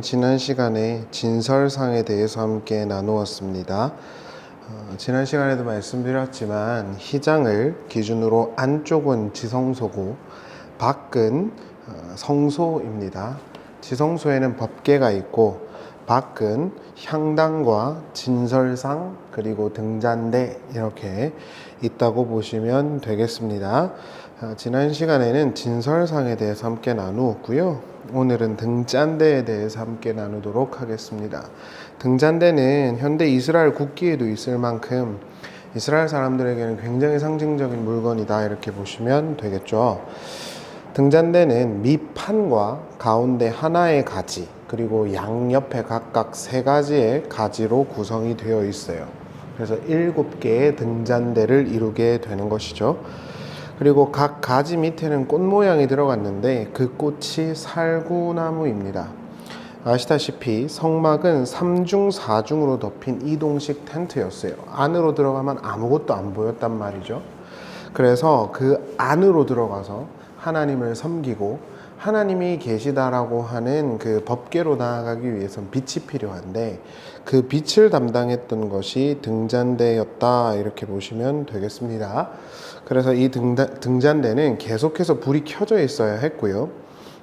우리는 지난 시간에 진설상에 대해서 함께 나누었습니다. 지난 시간에도 말씀드렸지만 희장을 기준으로 안쪽은 지성소고 밖은 성소입니다. 지성소에는 법궤가 있고 밖은 향당과 진설상 그리고 등잔대 이렇게 있다고 보시면 되겠습니다. 지난 시간에는 진설상에 대해서 함께 나누었고요. 오늘은 등잔대에 대해서 함께 나누도록 하겠습니다. 등잔대는 현대 이스라엘 국기에도 있을 만큼 이스라엘 사람들에게는 굉장히 상징적인 물건이다 이렇게 보시면 되겠죠. 등잔대는 밑판과 가운데 하나의 가지 그리고 양옆에 각각 3가지의 가지로 구성이 되어 있어요. 그래서 7개의 등잔대를 이루게 되는 것이죠. 그리고 각 가지 밑에는 꽃 모양이 들어갔는데 그 꽃이 살구나무입니다. 아시다시피 성막은 3중 4중으로 덮인 이동식 텐트였어요. 안으로 들어가면 아무것도 안 보였단 말이죠. 그래서 그 안으로 들어가서 하나님을 섬기고 하나님이 계시다라고 하는 그 법궤로 나아가기 위해서는 빛이 필요한데 그 빛을 담당했던 것이 등잔대였다 이렇게 보시면 되겠습니다. 그래서 이 등잔대는 계속해서 불이 켜져 있어야 했고요.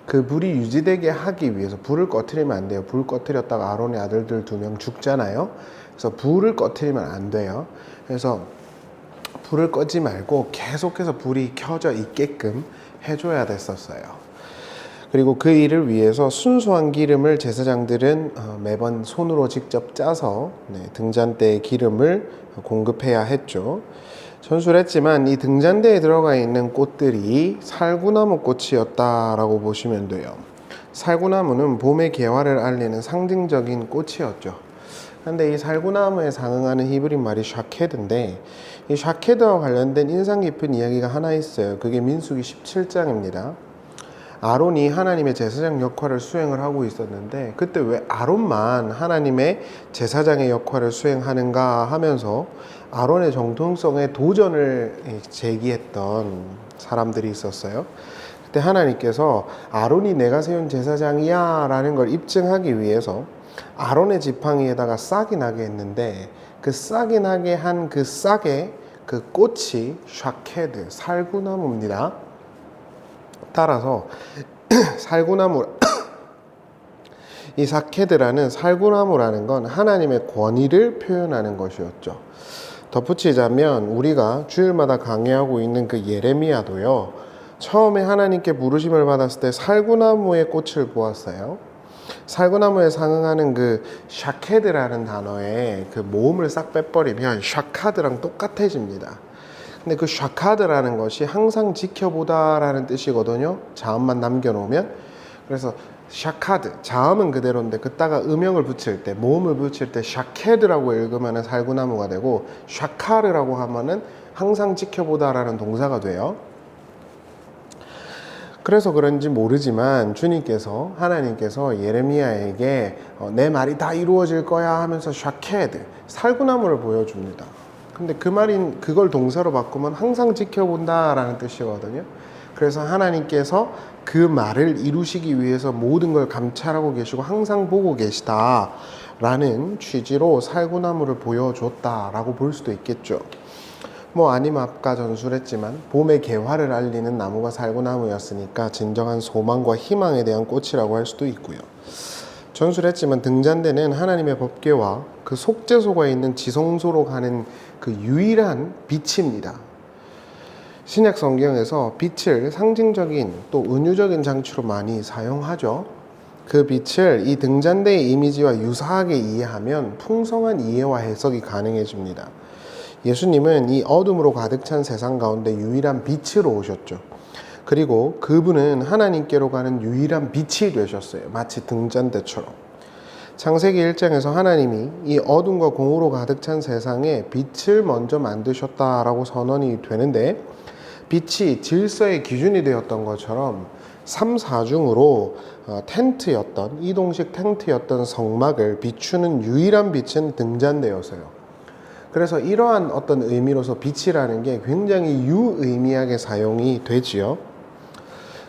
그 불이 유지되게 하기 위해서 불을 꺼트리면 안 돼요. 불 꺼트렸다가 아론의 아들들 2명 죽잖아요. 그래서 불을 꺼트리면 안 돼요. 그래서 불을 꺼지 말고 계속해서 불이 켜져 있게끔 해줘야 됐었어요. 그리고 그 일을 위해서 순수한 기름을 제사장들은 매번 손으로 직접 짜서 등잔대에 기름을 공급해야 했죠. 전술했지만 이 등잔대에 들어가 있는 꽃들이 살구나무 꽃이었다라고 보시면 돼요. 살구나무는 봄의 개화를 알리는 상징적인 꽃이었죠. 그런데 이 살구나무에 상응하는 히브리 말이 샤케드인데 이 샤케드와 관련된 인상 깊은 이야기가 하나 있어요. 그게 민수기 17장입니다. 아론이 하나님의 제사장 역할을 수행을 하고 있었는데 그때 왜 아론만 하나님의 제사장의 역할을 수행하는가 하면서 아론의 정통성에 도전을 제기했던 사람들이 있었어요. 그때 하나님께서 아론이 내가 세운 제사장이야 라는 걸 입증하기 위해서 아론의 지팡이에다가 싹이 나게 했는데 그 싹이 나게 한 그 싹의 그 꽃이 샤케드, 살구나무입니다. 따라서 살구나무 이 샤케드라는 살구나무라는 건 하나님의 권위를 표현하는 것이었죠. 덧붙이자면 우리가 주일마다 강의하고 있는 그 예레미야도요. 처음에 하나님께 부르심을 받았을 때 살구나무의 꽃을 보았어요. 살구나무에 상응하는 그 샤케드라는 단어에 그 모음을 싹 빼버리면 샤카드랑 똑같아집니다. 근데 그 샤카드라는 것이 항상 지켜보다라는 뜻이거든요. 자음만 남겨놓으면. 그래서 샤카드, 자음은 그대로인데 그따가 음영을 붙일 때, 모음을 붙일 때 샤케드라고 읽으면 살구나무가 되고 샤카르라고 하면은 항상 지켜보다라는 동사가 돼요. 그래서 그런지 모르지만 주님께서 하나님께서 예레미야에게 내 말이 다 이루어질 거야 하면서 샤케드, 살구나무를 보여줍니다. 근데 그 말인 그걸 동사로 바꾸면 항상 지켜본다라는 뜻이거든요. 그래서 하나님께서 그 말을 이루시기 위해서 모든 걸 감찰하고 계시고 항상 보고 계시다라는 취지로 살구나무를 보여줬다라고 볼 수도 있겠죠. 아니면 아까 전술했지만 봄의 개화를 알리는 나무가 살구나무였으니까 진정한 소망과 희망에 대한 꽃이라고 할 수도 있고요. 전술했지만 등잔대는 하나님의 법궤와 그 속죄소가 있는 지성소로 가는 그 유일한 빛입니다. 신약 성경에서 빛을 상징적인 또 은유적인 장치로 많이 사용하죠. 그 빛을 이 등잔대의 이미지와 유사하게 이해하면 풍성한 이해와 해석이 가능해집니다. 예수님은 이 어둠으로 가득 찬 세상 가운데 유일한 빛으로 오셨죠. 그리고 그분은 하나님께로 가는 유일한 빛이 되셨어요. 마치 등잔대처럼. 창세기 1장에서 하나님이 이 어둠과 공허로 가득 찬 세상에 빛을 먼저 만드셨다라고 선언이 되는데 빛이 질서의 기준이 되었던 것처럼 3, 4중으로 텐트였던 이동식 텐트였던 성막을 비추는 유일한 빛은 등잔대였어요. 그래서 이러한 어떤 의미로서 빛이라는 게 굉장히 유의미하게 사용이 되지요.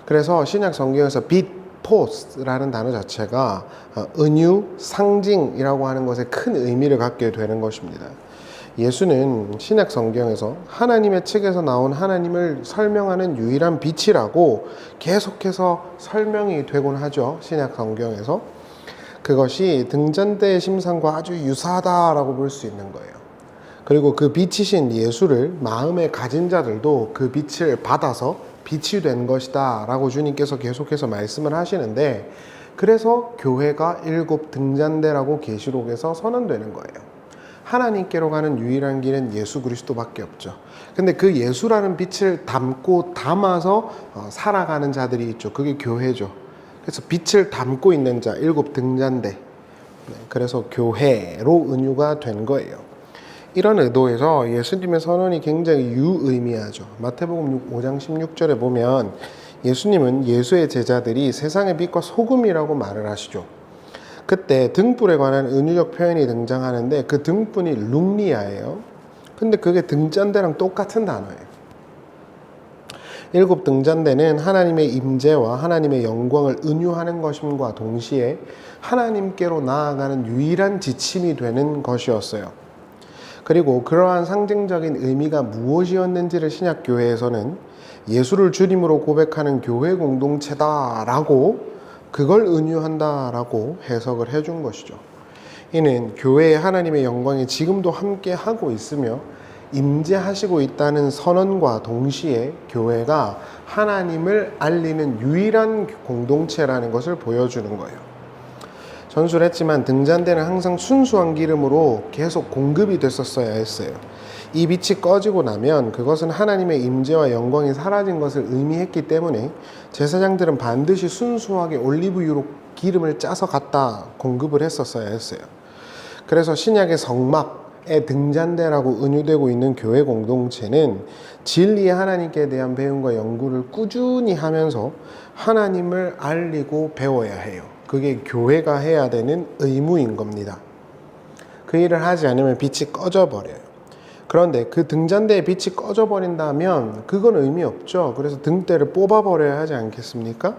그래서 신약 성경에서 빛, 크리스토스라는 단어 자체가 은유, 상징이라고 하는 것에 큰 의미를 갖게 되는 것입니다. 예수는 신약 성경에서 하나님의 측에서 나온 하나님을 설명하는 유일한 빛이라고 계속해서 설명이 되곤 하죠. 신약 성경에서. 그것이 등잔대의 심상과 아주 유사하다라고 볼 수 있는 거예요. 그리고 그 빛이신 예수를 마음에 가진 자들도 그 빛을 받아서 빛이 된 것이다 라고 주님께서 계속해서 말씀을 하시는데, 그래서 교회가 7 등잔대라고 계시록에서 선언되는 거예요. 하나님께로 가는 유일한 길은 예수 그리스도밖에 없죠. 근데 그 예수라는 빛을 담고 담아서 살아가는 자들이 있죠. 그게 교회죠. 그래서 빛을 담고 있는 자 7 등잔대. 그래서 교회로 은유가 된 거예요. 이런 의도에서 예수님의 선언이 굉장히 유의미하죠. 마태복음 5장 16절에 보면 예수님은 예수의 제자들이 세상의 빛과 소금이라고 말을 하시죠. 그때 등불에 관한 은유적 표현이 등장하는데 그 등불이 룽리아예요. 근데 그게 등잔대랑 똑같은 단어예요. 7 등잔대는 하나님의 임재와 하나님의 영광을 은유하는 것임과 동시에 하나님께로 나아가는 유일한 지침이 되는 것이었어요. 그리고 그러한 상징적인 의미가 무엇이었는지를 신약교회에서는 예수를 주님으로 고백하는 교회 공동체다라고, 그걸 은유한다라고 해석을 해준 것이죠. 이는 교회의 하나님의 영광이 지금도 함께 하고 있으며 임재하시고 있다는 선언과 동시에 교회가 하나님을 알리는 유일한 공동체라는 것을 보여주는 거예요. 전술했지만 등잔대는 항상 순수한 기름으로 계속 공급이 됐었어야 했어요. 이 빛이 꺼지고 나면 그것은 하나님의 임재와 영광이 사라진 것을 의미했기 때문에 제사장들은 반드시 순수하게 올리브유로 기름을 짜서 갖다 공급을 했었어야 했어요. 그래서 신약의 성막의 등잔대라고 은유되고 있는 교회 공동체는 진리의 하나님께 대한 배움과 연구를 꾸준히 하면서 하나님을 알리고 배워야 해요. 그게 교회가 해야 되는 의무인 겁니다. 그 일을 하지 않으면 빛이 꺼져버려요. 그런데 그 등잔대의 빛이 꺼져버린다면 그건 의미 없죠. 그래서 등대를 뽑아버려야 하지 않겠습니까?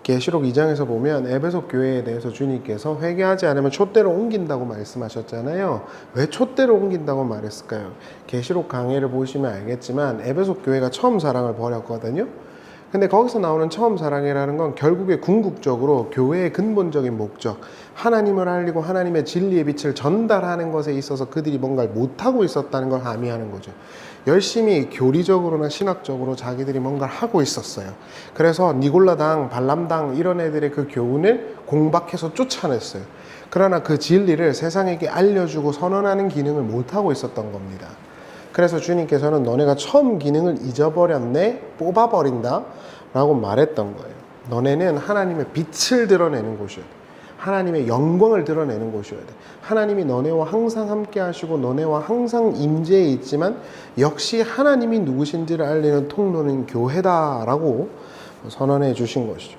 계시록 2장에서 보면 에베소 교회에 대해서 주님께서 회개하지 않으면 촛대로 옮긴다고 말씀하셨잖아요. 왜 촛대로 옮긴다고 말했을까요? 계시록 강해를 보시면 알겠지만 에베소 교회가 처음 사랑을 버렸거든요. 근데 거기서 나오는 처음 사랑이라는 건 결국에 궁극적으로 교회의 근본적인 목적, 하나님을 알리고 하나님의 진리의 빛을 전달하는 것에 있어서 그들이 뭔가를 못하고 있었다는 걸 함의하는 거죠. 열심히 교리적으로나 신학적으로 자기들이 뭔가를 하고 있었어요. 그래서 니골라당, 발람당 이런 애들의 그 교훈을 공박해서 쫓아냈어요. 그러나 그 진리를 세상에게 알려주고 선언하는 기능을 못하고 있었던 겁니다. 그래서 주님께서는 너네가 처음 기능을 잊어버렸네, 뽑아버린다 라고 말했던 거예요. 너네는 하나님의 빛을 드러내는 곳이어야 돼. 하나님의 영광을 드러내는 곳이어야 돼. 하나님이 너네와 항상 함께 하시고 너네와 항상 임재해 있지만 역시 하나님이 누구신지를 알리는 통로는 교회다라고 선언해 주신 것이죠.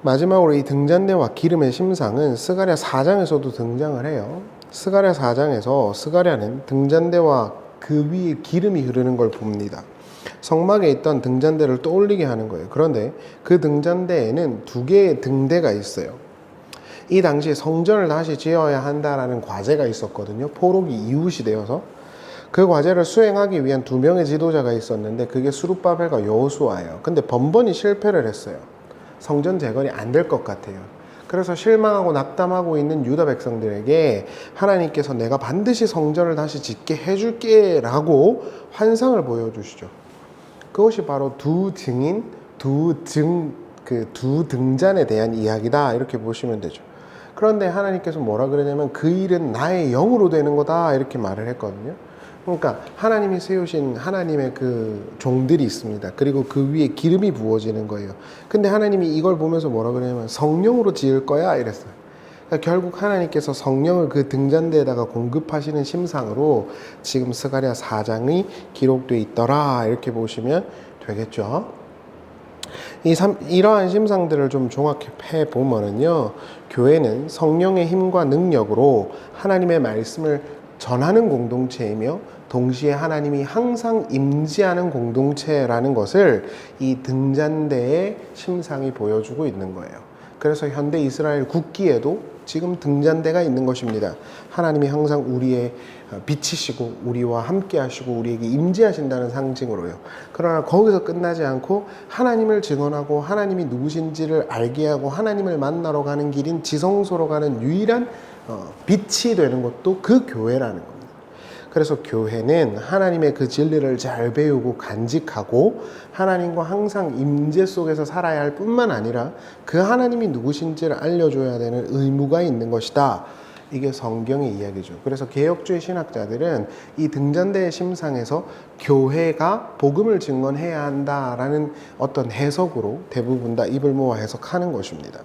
마지막으로 이 등잔대와 기름의 심상은 스가랴 4장에서도 등장을 해요. 스가랴 4장에서 스가랴는 등잔대와 그 위에 기름이 흐르는 걸 봅니다. 성막에 있던 등잔대를 떠올리게 하는 거예요. 그런데 그 등잔대에는 2개의 등대가 있어요. 이 당시에 성전을 다시 지어야 한다라는 과제가 있었거든요. 포로기 이웃이 되어서. 그 과제를 수행하기 위한 2명의 지도자가 있었는데 그게 스룹바벨과 여호수아예요. 근데 번번이 실패를 했어요. 성전 재건이 안 될 것 같아요. 그래서 실망하고 낙담하고 있는 유다 백성들에게 하나님께서 내가 반드시 성전을 다시 짓게 해줄게 라고 환상을 보여주시죠. 그것이 바로 두 등잔에 대한 이야기다 이렇게 보시면 되죠. 그런데 하나님께서 뭐라 그러냐면 그 일은 나의 영으로 되는 거다 이렇게 말을 했거든요. 그러니까 하나님이 세우신 하나님의 그 종들이 있습니다. 그리고 그 위에 기름이 부어지는 거예요. 근데 하나님이 이걸 보면서 뭐라 그러냐면 성령으로 지을 거야 이랬어요. 그러니까 결국 하나님께서 성령을 그 등잔대에다가 공급하시는 심상으로 지금 스가랴 4장이 기록되어 있더라 이렇게 보시면 되겠죠. 이러한 심상들을 좀 종합해 보면은요, 교회는 성령의 힘과 능력으로 하나님의 말씀을 전하는 공동체이며 동시에 하나님이 항상 임재하는 공동체라는 것을 이 등잔대의 심상이 보여주고 있는 거예요. 그래서 현대 이스라엘 국기에도 지금 등잔대가 있는 것입니다. 하나님이 항상 우리의 빛이시고 우리와 함께 하시고 우리에게 임재하신다는 상징으로요. 그러나 거기서 끝나지 않고 하나님을 증언하고 하나님이 누구신지를 알게 하고 하나님을 만나러 가는 길인 지성소로 가는 유일한 빛이 되는 것도 그 교회라는 겁니다. 그래서 교회는 하나님의 그 진리를 잘 배우고 간직하고 하나님과 항상 임재 속에서 살아야 할 뿐만 아니라 그 하나님이 누구신지를 알려줘야 되는 의무가 있는 것이다. 이게 성경의 이야기죠. 그래서 개혁주의 신학자들은 이 등잔대의 심상에서 교회가 복음을 증언해야 한다라는 어떤 해석으로 대부분 다 입을 모아 해석하는 것입니다.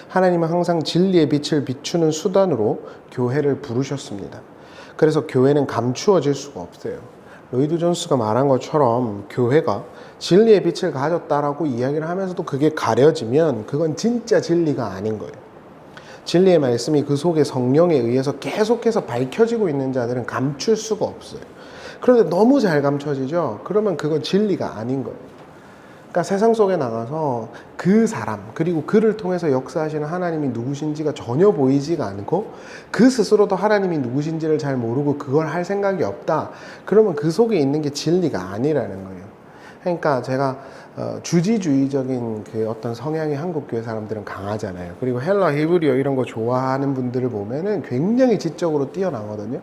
하나님은 항상 진리의 빛을 비추는 수단으로 교회를 부르셨습니다. 그래서 교회는 감추어질 수가 없어요. 로이드 존스가 말한 것처럼 교회가 진리의 빛을 가졌다라고 이야기를 하면서도 그게 가려지면 그건 진짜 진리가 아닌 거예요. 진리의 말씀이 그 속에 성령에 의해서 계속해서 밝혀지고 있는 자들은 감출 수가 없어요. 그런데 너무 잘 감춰지죠? 그러면 그건 진리가 아닌 거예요. 그러니까 세상 속에 나가서 그 사람 그리고 그를 통해서 역사하시는 하나님이 누구신지가 전혀 보이지가 않고 그 스스로도 하나님이 누구신지를 잘 모르고 그걸 할 생각이 없다. 그러면 그 속에 있는 게 진리가 아니라는 거예요. 그러니까 제가 주지주의적인 그 어떤 성향이 한국 교회 사람들은 강하잖아요. 그리고 헬라 히브리어 이런 거 좋아하는 분들을 보면은 굉장히 지적으로 뛰어나거든요.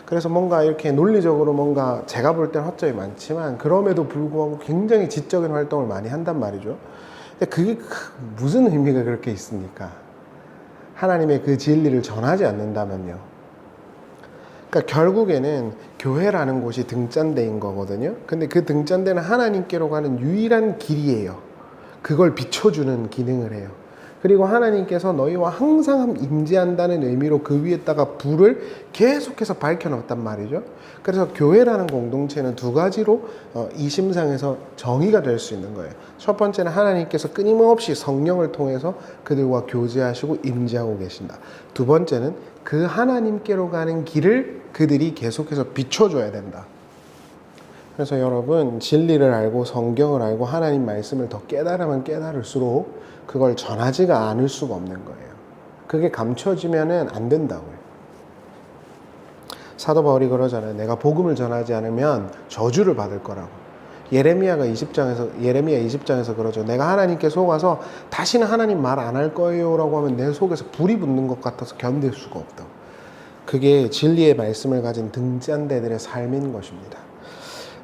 그래서 뭔가 이렇게 논리적으로 뭔가 제가 볼 땐 허점이 많지만 그럼에도 불구하고 굉장히 지적인 활동을 많이 한단 말이죠. 근데 그게 무슨 의미가 그렇게 있습니까? 하나님의 그 진리를 전하지 않는다면요. 그러니까 결국에는 교회라는 곳이 등잔대인 거거든요. 근데 그 등잔대는 하나님께로 가는 유일한 길이에요. 그걸 비춰주는 기능을 해요. 그리고 하나님께서 너희와 항상 임재한다는 의미로 그 위에다가 불을 계속해서 밝혀놨단 말이죠. 그래서 교회라는 공동체는 두 가지로 이 심상에서 정의가 될 수 있는 거예요. 첫 번째는 하나님께서 끊임없이 성령을 통해서 그들과 교제하시고 임재하고 계신다. 두 번째는 그 하나님께로 가는 길을 그들이 계속해서 비춰줘야 된다. 그래서 여러분 진리를 알고 성경을 알고 하나님 말씀을 더 깨달으면 깨달을수록 그걸 전하지가 않을 수가 없는 거예요. 그게 감춰지면은 안 된다고요. 사도 바울이 그러잖아요. 내가 복음을 전하지 않으면 저주를 받을 거라고. 예레미야 20장에서 그러죠. 내가 하나님께 속아서 다시는 하나님 말 안 할 거예요라고 하면 내 속에서 불이 붙는 것 같아서 견딜 수가 없다. 그게 진리의 말씀을 가진 등잔대들의 삶인 것입니다.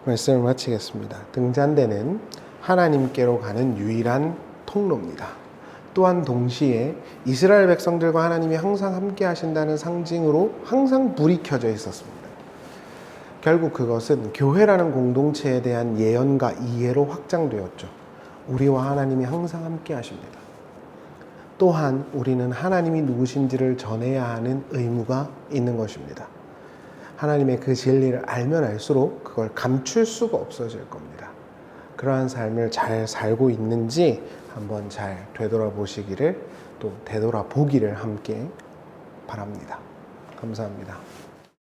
말씀을 마치겠습니다. 등잔대는 하나님께로 가는 유일한 통로입니다. 또한 동시에 이스라엘 백성들과 하나님이 항상 함께 하신다는 상징으로 항상 불이 켜져 있었습니다. 결국 그것은 교회라는 공동체에 대한 예언과 이해로 확장되었죠. 우리와 하나님이 항상 함께 하십니다. 또한 우리는 하나님이 누구신지를 전해야 하는 의무가 있는 것입니다. 하나님의 그 진리를 알면 알수록 그걸 감출 수가 없어질 겁니다. 그러한 삶을 잘 살고 있는지 한번 잘 되돌아보시기를 또 되돌아보기를 함께 바랍니다. 감사합니다.